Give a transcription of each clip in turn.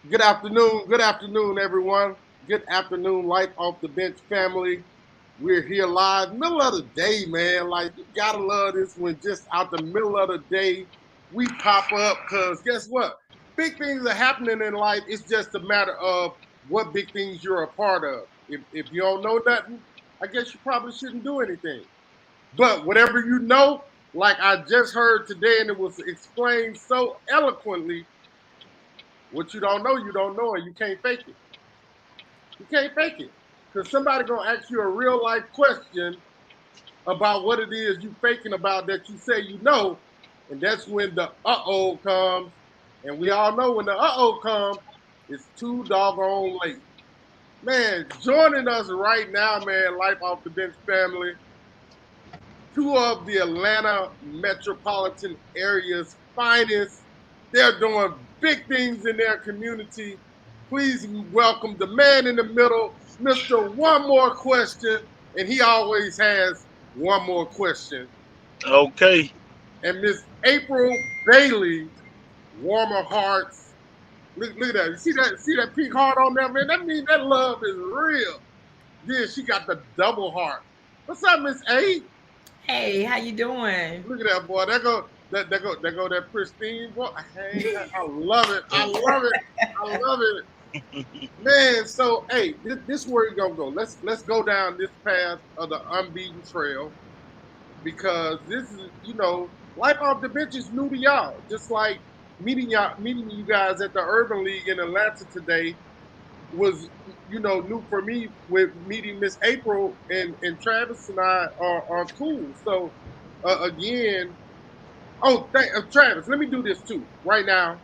Good afternoon, everyone. Good afternoon, Light Off the Bench family. We're here live, middle of the day, man. Like, you gotta love this when just out the middle of the day, we pop up, because guess what? Big things are happening in life. It's just a matter of what big things you're a part of. If you don't know nothing, I guess you probably shouldn't do anything. But whatever you know, like I just heard today, and it was explained so eloquently, what you don't know, and you can't fake it. You can't fake it. Because somebody gonna ask you a real life question about what it is you faking about that you say you know, and that's when the uh-oh comes. And we all know when the uh-oh comes, it's too doggone late. Man, joining us right now, man, Life Off the Bench family, two of the Atlanta metropolitan area's finest. They're doing big things in their community. Please welcome the man in the middle, Mr. One More Question. And he always has one more question. Okay. And Miss April Bailey, Warmer Hearts. Look at that. You see that pink heart on there, man? That means that love is real. Then she got the double heart. What's up, Miss A? Hey, how you doing? Look at that boy. There go that pristine boy. Hey, I love it. I love it. I love it. Man, so hey, this where we gonna go. Let's go down this path of the unbeaten trail, because this is, Life Off the Bench is new to y'all. Just like meeting you guys at the Urban League in Atlanta today was, new for me, with meeting Miss April, and Travis and I are cool. So again, Travis, let me do this too right now,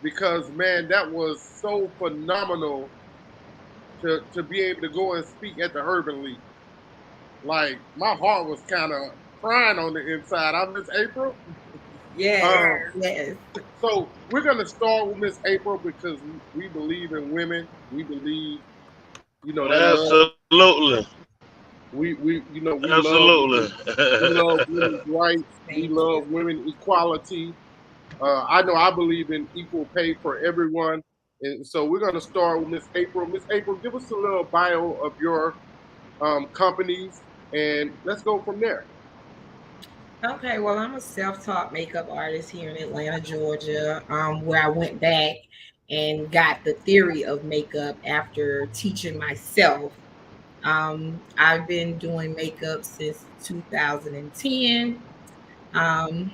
because man, that was so phenomenal to be able to go and speak at the Urban League. Like, my heart was kind of crying on the inside. I Miss April. Yes, Um, yes. so we're gonna start with Miss April, because we believe in women. We believe, that love. Absolutely. We love Absolutely. women's rights. We Thank you. love women equality. I know I believe in equal pay for everyone. And so we're going to start with Miss April. Miss April, give us a little bio of your companies, and let's go from there. Okay, well, I'm a self-taught makeup artist here in Atlanta, Georgia, where I went back and got the theory of makeup after teaching myself. I've been doing makeup since 2010. Um,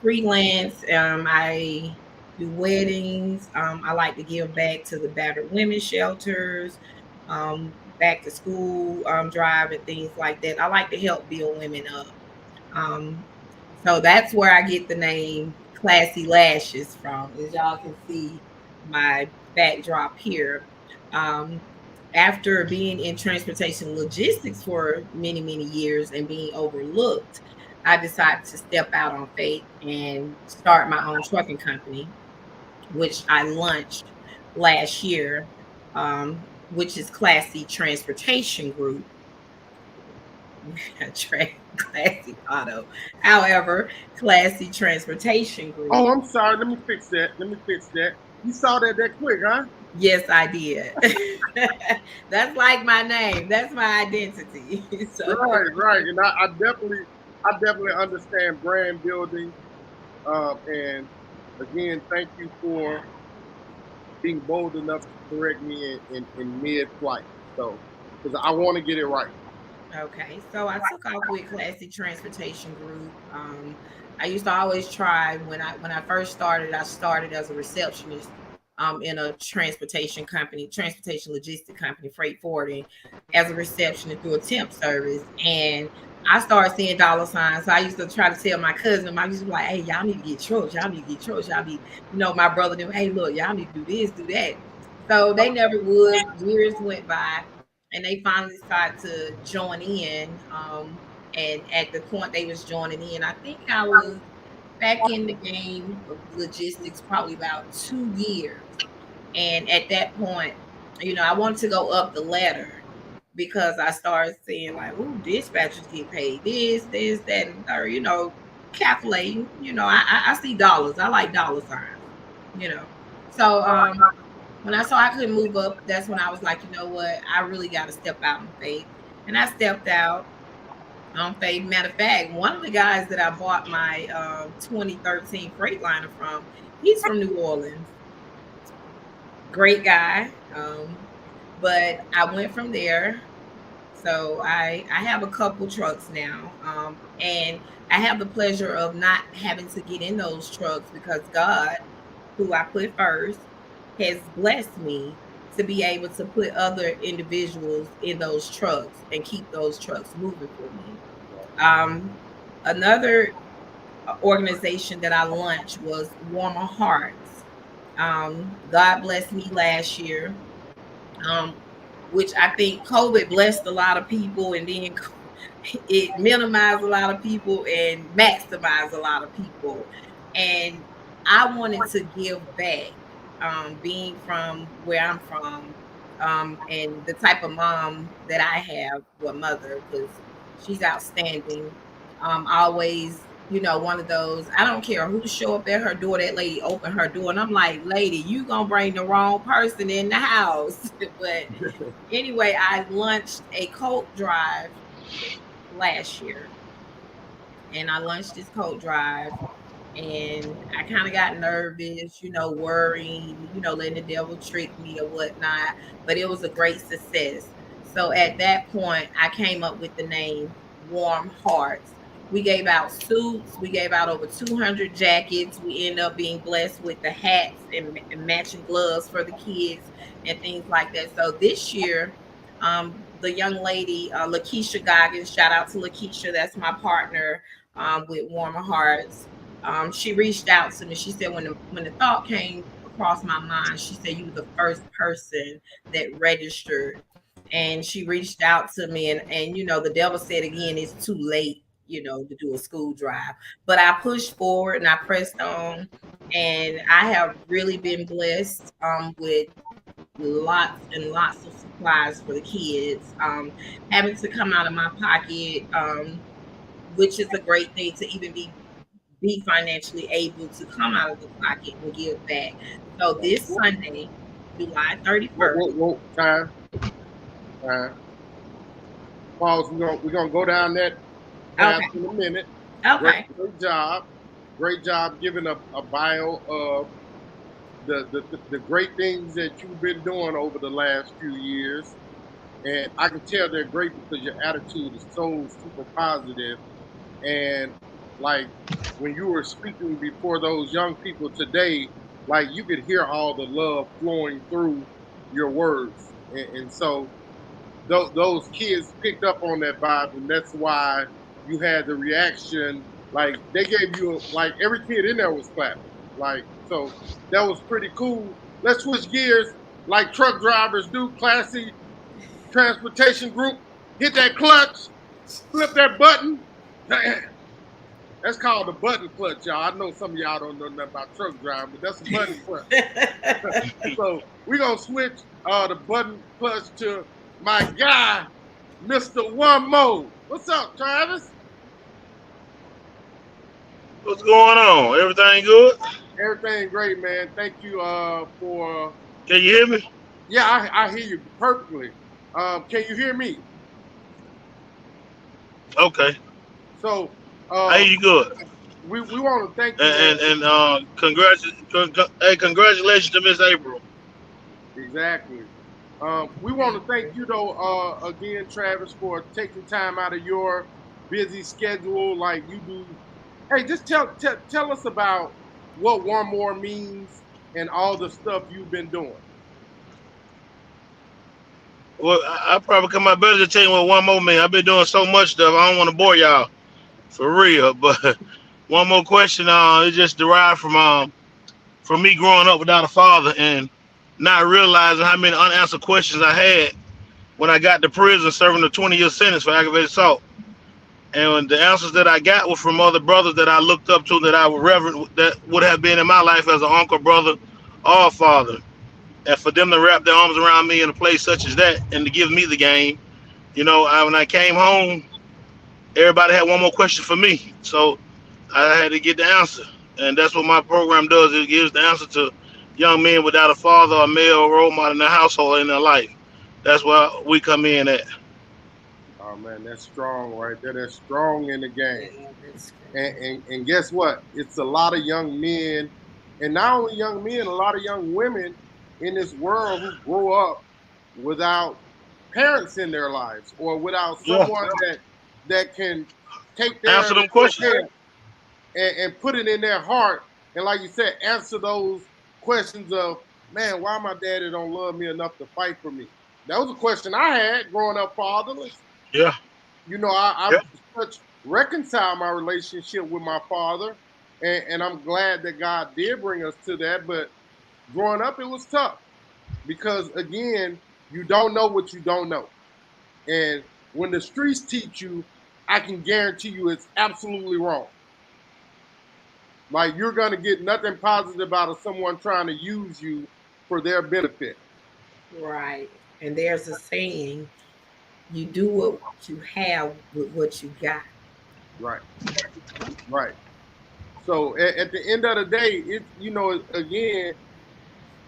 Freelance. I do weddings. I like to give back to the battered women's shelters, back to school drive and things like that. I like to help build women up. Um, so that's where I get the name Classy Lashes from. As y'all can see my backdrop here. Um, After being in transportation logistics for many, many years and being overlooked, I decided to step out on faith and start my own trucking company, which I launched last year, which is Classy Transportation Group. Classy Auto. However, Classy Transportation Group. Oh, I'm sorry. Let me fix that. Let me fix that. You saw that quick, huh? Yes, I did. That's like my name. That's my identity. So Right, right. And I definitely understand brand building. And again, thank you for being bold enough to correct me in mid flight. So, because I want to get it right. okay, so I took off with Classy Transportation Group. I used to always try when I first started. I started as a receptionist in a transportation company, transportation logistic company, freight forwarding, as a receptionist through a temp service, and I started seeing dollar signs. So I used to try to tell my cousin, I used to be like, "Hey, y'all need to get trucks. Y'all need to get trucks. Y'all need, my brother them. Hey, look, y'all need to do this, do that." So they never would. Years went by, and they finally decided to join in. And at the point they was joining in, I think I was back in the game of logistics probably about 2 years. And at that point, I wanted to go up the ladder because I started seeing like, ooh, dispatchers get paid this, that, and third, calculating. I see dollars. I like dollar signs, you know. So when I saw I couldn't move up, that's when I was like, you know what, I really got to step out in faith. And I stepped out on faith. Matter of fact, one of the guys that I bought my 2013 Freightliner from, he's from New Orleans. Great guy. But I went from there. So I have a couple trucks now, and I have the pleasure of not having to get in those trucks because God, who I put first, has blessed me to be able to put other individuals in those trucks and keep those trucks moving for me. Another organization that I launched was Warmer Hearts. God blessed me last year, um, which I think COVID blessed a lot of people, and then it minimized a lot of people and maximized a lot of people. And I wanted to give back, being from where I'm from, and the type of mom that I have, well, mother, because she's outstanding. Always, one of those. I don't care who show up at her door. That lady open her door, and I'm like, lady, you gonna bring the wrong person in the house. But anyway, I launched a coat drive last year, and I launched this coat drive, and I kind of got nervous, worrying, letting the devil trick me or whatnot. But it was a great success. So at that point, I came up with the name Warm Hearts. We gave out suits. We gave out over 200 jackets. We ended up being blessed with the hats and matching gloves for the kids and things like that. So this year, the young lady, Lakeisha Goggins, shout out to Lakeisha, that's my partner with Warmer Hearts. She reached out to me. She said when the thought came across my mind, she said you were the first person that registered, and she reached out to me, and the devil said again, it's too late, to do a school drive. But I pushed forward and I pressed on, and I have really been blessed with lots and lots of supplies for the kids. Having to come out of my pocket, which is a great thing to even be financially able to come out of the pocket and give back. So this Sunday, July 31st. Whoa, time. Pause. We're gonna go down that path in a minute. Okay. Great job giving a bio of the great things that you've been doing over the last few years. And I can tell they're great because your attitude is so super positive. And like when you were speaking before those young people today, like you could hear all the love flowing through your words. And so those kids picked up on that vibe, and that's why you had the reaction. Like they gave you, like every kid in there was clapping. Like, so that was pretty cool. Let's switch gears like truck drivers do. Classy Transportation Group. Hit that clutch, flip that button. That's called the button clutch, y'all. I know some of y'all don't know nothing about truck driving, but that's a button clutch. So we're going to switch the button clutch to my guy, Mr. One Mo. What's up, Travis? What's going on? Everything good? Everything great, man. Thank you for... Can you hear me? Yeah, I hear you perfectly. Can you hear me? Okay. So... I hear you good. We want to thank you. And congratulations to Miss April. Exactly. We want to thank you, though, again, Travis, for taking time out of your busy schedule like you do. Hey, just tell us about what One More means and all the stuff you've been doing. Well, I probably come out better to tell you what One More means. I've been doing so much stuff. I don't want to bore y'all. For real, but one more question. It just derived from me growing up without a father and not realizing how many unanswered questions I had when I got to prison serving a 20-year sentence for aggravated assault. And the answers that I got were from other brothers that I looked up to, that I would reverence, that would have been in my life as an uncle, brother, or father. And for them to wrap their arms around me in a place such as that and to give me the game, when I came home, everybody had one more question for me, so I had to get the answer, and that's what my program does. It gives the answer to young men without a father or male role model in their household in their life. That's where we come in at. Oh man, that's strong right there. That's strong in the game. Yeah, that's And guess what? It's a lot of young men, and not only young men, a lot of young women in this world who grow up without parents in their lives or without Yeah. someone that can take Answer them their questions. hand and put it in their heart. And like you said, answer those questions of, man, why my daddy don't love me enough to fight for me? That was a question I had growing up fatherless. Yeah. You know, I've Yeah. such reconciled my relationship with my father, and I'm glad that God did bring us to that. But growing up, it was tough because again, you don't know what you don't know, and when the streets teach you, I can guarantee you it's absolutely wrong. Like you're gonna get nothing positive out of someone trying to use you for their benefit. right. And there's a saying, you do what you have with what you got. Right, right. So at the end of the day, it you know again,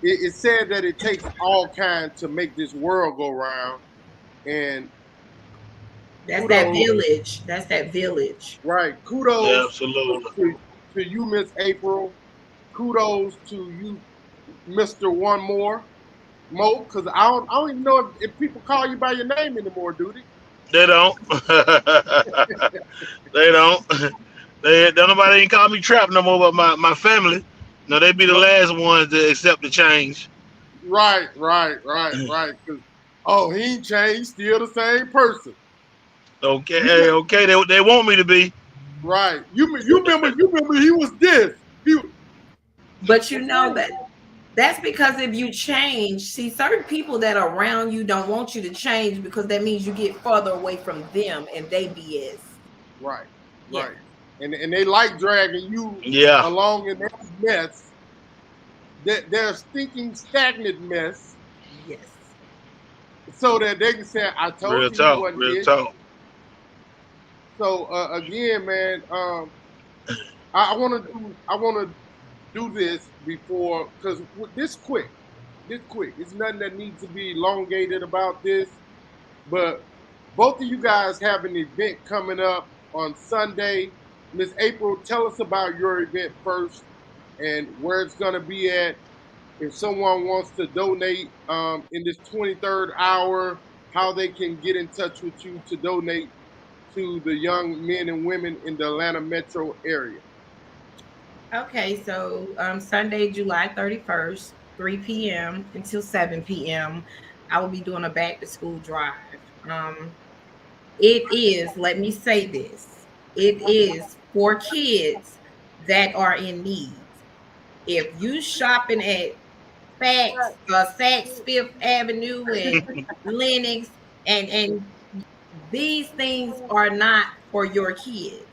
it's said that it takes all kinds to make this world go round, and That's that kudos, village. That's that village. right? Yeah, Kudos absolutely. to you, Miss April. Kudos to you, Mister One More Mo, because I don't even know if people call you by your name anymore, do they? They don't. They don't. They don't nobody even call me trap no more. But my family, no, they be the No. last ones to accept the change. Right. Because oh, he ain't changed, still the same person. Okay, You hey, okay, they want me to be. right? You remember he was this. He But you know okay. that that's because if you change, see, certain people that are around you don't want you to change because that means you get further away from them and they BS. Right, Yeah. right. And they like dragging you Yeah, along in their mess, their stinking stagnant mess, Yes. so that they can say, "I told real you he talk, wasn't real it." talk. So again, man, I want to do this before because this quick. It's nothing that needs to be elongated about this. But both of you guys have an event coming up on Sunday. Miss April, tell us about your event first and where it's going to be at. If someone wants to donate in this 23rd hour, how they can get in touch with you to donate to the young men and women in the Atlanta metro area. Okay, so Sunday, July 31st, 3 p.m. until 7 p.m., I will be doing a back to school drive. Um, it is, let me say this, it is for kids that are in need. If you shopping at Saks Fifth Avenue and Lenox, and these things are not for your kids.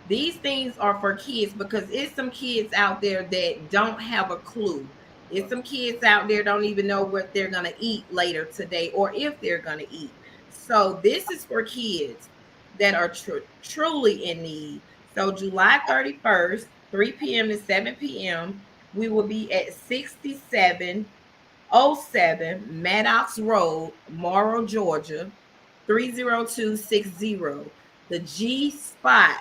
These things are for kids because it's some kids out there that don't have a clue. It's some kids out there don't even know what they're gonna eat later today or if they're gonna eat. So this is for kids that are truly in need. So July 31st, 3 p.m. to 7 p.m., we will be at 6707 Maddox Road, Morrow, Georgia, 30260. The G Spot,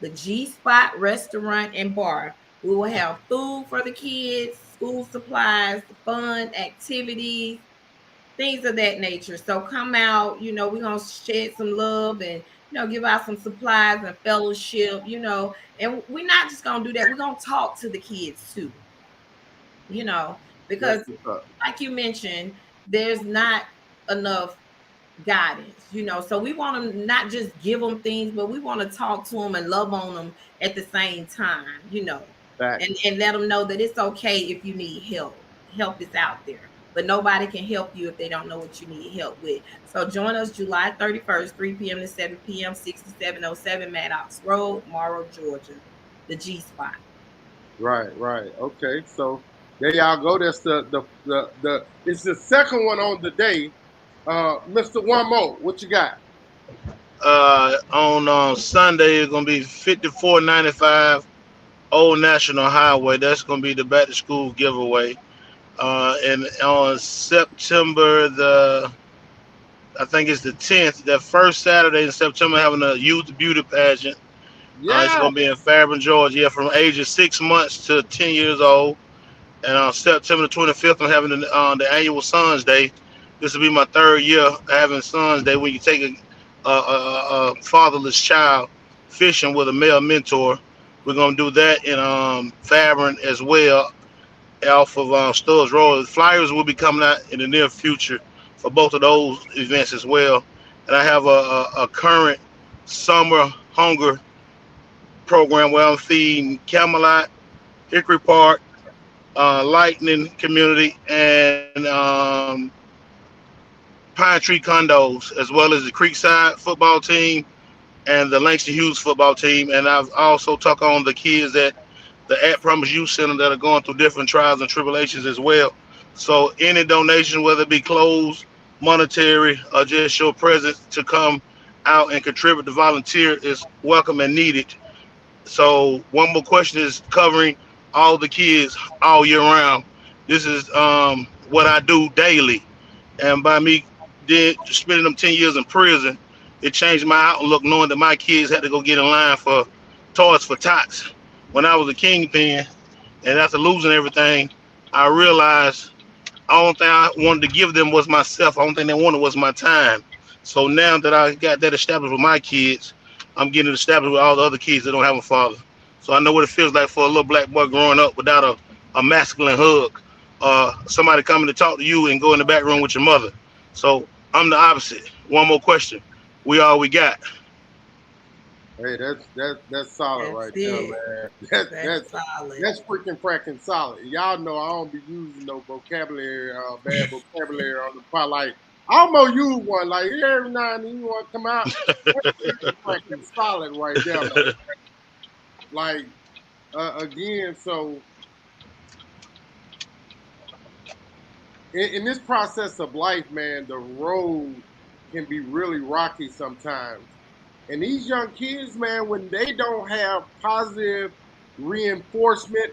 the G Spot Restaurant and Bar. We will have food for the kids, school supplies, fun activities, things of that nature. So come out, we're going to shed some love and, give out some supplies and fellowship, and we're not just going to do that. We're going to talk to the kids too, you know, That's because what's up. like you mentioned, there's not enough guidance, so we want to not just give them things, but we want to talk to them and love on them at the same time, Facts. and let them know that it's okay if you need help is out there, but nobody can help you if they don't know what you need help with. So join us July 31st, 3 p.m. to 7 p.m., 6707 Maddox Road, Morrow, Georgia, the G Spot. Right. Okay, so there y'all go. That's the it's the second one on the day. Mr. One More, what you got? On Sunday it's gonna be 5495 Old National Highway. That's gonna be the back to school giveaway. And on September I think it's the 10th, that first Saturday in September, having a youth beauty pageant. It's Yeah. going to be in Fairburn, Georgia, yeah, from ages 6 months to 10 years old. And on September the 25th, I'm having the annual Sons Day. This will be my third year having Sons Day, where you take a fatherless child fishing with a male mentor. We're going to do that in Fairburn as well, off of Stubbs Road. The flyers will be coming out in the near future for both of those events as well. And I have a current summer hunger program where I'm feeding Camelot, Hickory Park, Lightning Community, and Pine Tree Condos, as well as the Creekside football team and the Langston Hughes football team. And I've also took on the kids at the At Promise Youth Center that are going through different trials and tribulations as well. So any donation, whether it be clothes, monetary, or just your presence to come out and contribute to volunteer is welcome and needed. So one more question is covering all the kids all year round. This is what I do daily. And by me spending them 10 years in prison, it changed my outlook knowing that my kids had to go get in line for toys for tots. When I was a kingpin and after losing everything, I realized the only thing I wanted to give them was myself. The only thing they wanted was my time. So now that I got that established with my kids, I'm getting it established with all the other kids that don't have a father. So I know what it feels like for a little black boy growing up without a masculine hug, somebody coming to talk to you and go in the back room with your mother. So I'm the opposite. One more question. We all we got. Hey, that's solid That's right there, it. man. That's solid. That's freaking cracking solid. Y'all know I don't be using no vocabulary, bad vocabulary on the pod. Like I almost use one. Like every now and then you want to come out. That's freaking cracking solid right there, man. Like again, so in this process of life, man, the road can be really rocky sometimes. And these young kids, man, when they don't have positive reinforcement,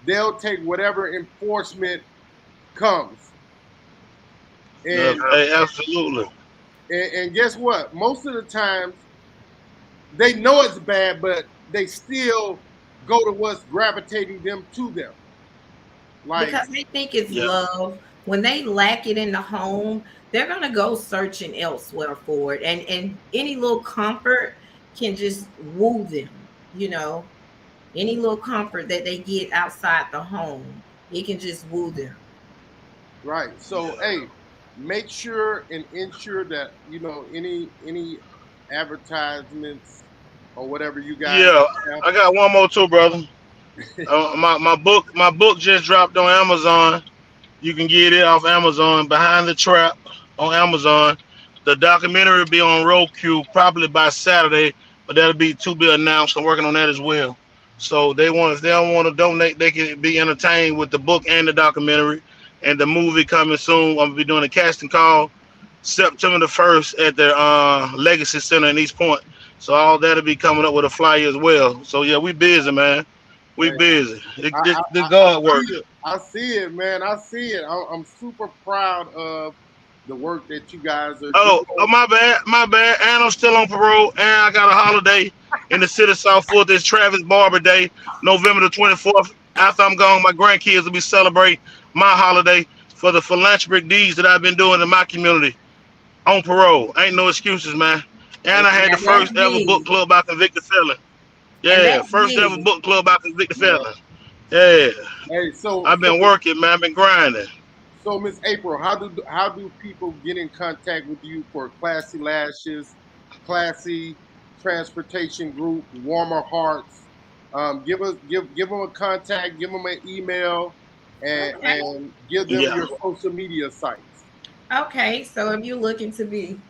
they'll take whatever enforcement comes. And Hey, absolutely. and guess what? Most of the times they know it's bad, but they still go to what's gravitating them to them. Like, Because they think it's Yeah. love. When they lack it in the home, they're gonna go searching elsewhere for it. And any little comfort can just woo them, you know. Any little comfort that they get outside the home, it can just woo them. right. So, hey, make sure and ensure that any advertisements or whatever you guys Yeah. have. I got one more too, brother. My book just dropped on Amazon. You can get it off Amazon. Behind the Trap on Amazon. The documentary will be on Roku probably by Saturday, but that'll be to be announced. I'm working on that as well. So if they don't want to donate, they can be entertained with the book and the documentary, and the movie coming soon. I'm gonna be doing a casting call September the 1st at the Legacy Center in East Point. So all that'll be coming up with a flyer as well. So yeah, we busy, man. We Hey, busy. I, The I God work. see it. I see it, man. I see it. I'm super proud of the work that you guys are Oh, doing. my bad. And I'm still on parole, and I got a holiday in the city of South Florida. It's Travis Barber Day, November the 24th. After I'm gone, my grandkids will be celebrating my holiday for the philanthropic deeds that I've been doing in my community on parole. Ain't no excuses, man. And I had the And that's first ever book big. club by convicted felon. And Yeah, that's first ever big. book club by convicted Yeah. felon. Yeah, Hey, so I've so been working, man. I've been grinding. so Miss April, how do people get in contact with you for Classy Lashes, Classy Transportation Group, Warmer Hearts? Give them a contact, give them an email, Okay. and give them Yeah. your social media sites. Okay. So if you're looking to be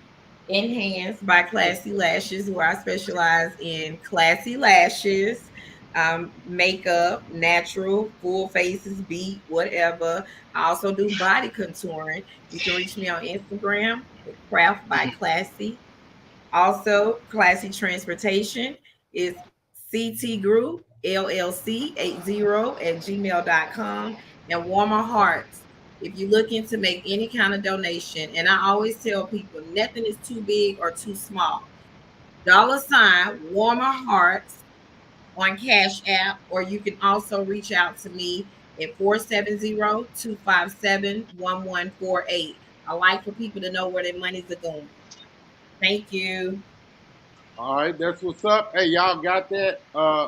enhanced by Classy Lashes, where I specialize in classy lashes, makeup, natural, full faces, beat, whatever. I also do body contouring. You can reach me on Instagram with Craft by Classy. Also, Classy Transportation is CT Group LLC 80 at gmail.com. And Warmer Hearts if you're looking to make any kind of donation, and I always tell people nothing is too big or too small. $ Warmer Hearts on Cash App, or you can also reach out to me at 470-257-1148. I like for people to know where their monies are going. Thank you. All right, that's what's up. Hey, y'all got that?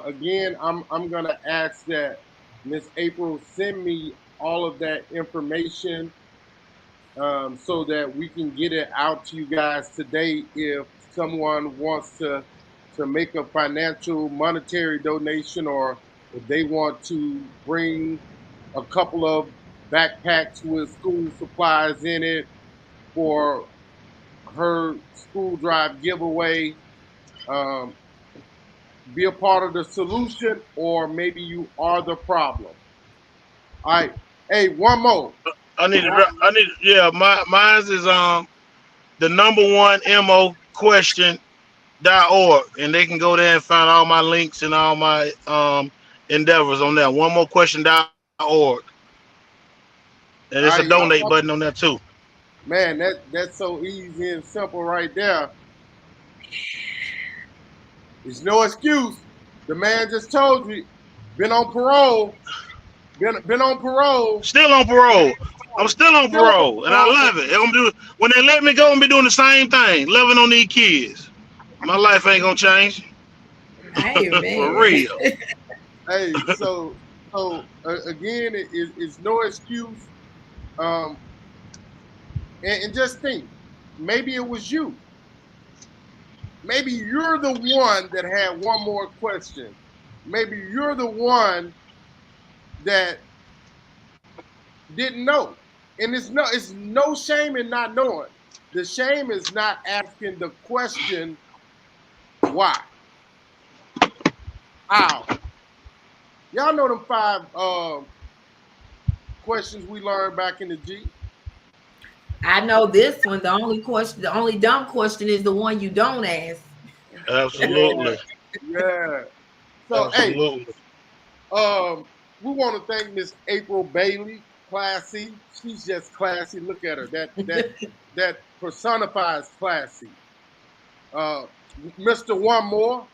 Again, I'm gonna ask that Miss April send me all of that information so that we can get it out to you guys today. If someone wants to make a financial monetary donation, or if they want to bring a couple of backpacks with school supplies in it for her school drive giveaway, um, be a part of the solution, or maybe you are the problem. All right. Hey, one more. Yeah, mine's is the number one mo question.org, and they can go there and find all my links and all my endeavors on that. One more question.org, and All it's a right, y'all. donate button on there too. Man, that's so easy and simple right there. It's no excuse. The man just told you, been on parole. Been on parole. Still on parole. I'm still on Still on parole, and I parole. love it. When they let me go, I'm gonna be doing the same thing, loving on these kids. My life ain't gonna change. For Amen. real. Hey, again, it's no excuse. Um, and just think, maybe it was you. Maybe you're the one that had one more question. Maybe you're the one that didn't know. And it's no shame in not knowing. The shame is not asking the question, why? How? Y'all know them 5 questions we learned back in the G? I know this one. The only dumb question is the one you don't ask. Yeah, Absolutely. yeah. So hey, Absolutely. we want to thank Miss April Bailey, classy. She's just classy. Look at her. That personifies classy. Uh, Mr. One More.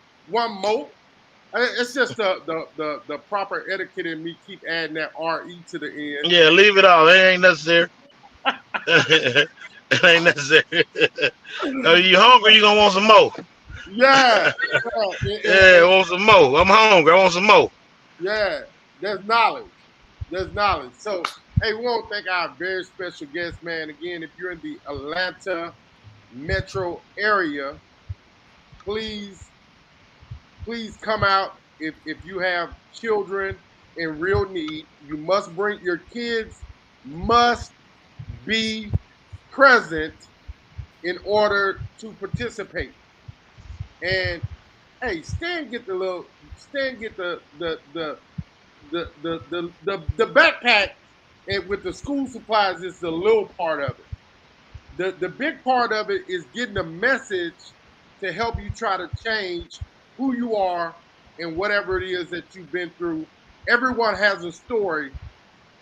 It's just the proper etiquette in me keep adding that re to the end. Yeah, leave it all. It ain't necessary. It ain't necessary. Are you hungry? You gonna want some more? Yeah, Yeah, I want some more. I'm hungry. I want some more. yeah. There's knowledge. There's knowledge. So, hey, we want to thank our very special guest, man. Again, if you're in the Atlanta metro area, please, please come out. If you have children in real need, you must bring your kids must be present in order to participate. And hey, Stan get the little Stan get the backpack and with the school supplies is the little part of it. The big part of it is getting a message to help you try to change who you are and whatever it is that you've been through. Everyone has a story.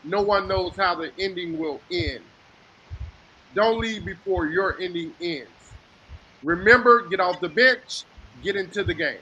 No one knows how the ending will end. Don't leave before your ending ends. Remember, get off the bench, get into the game.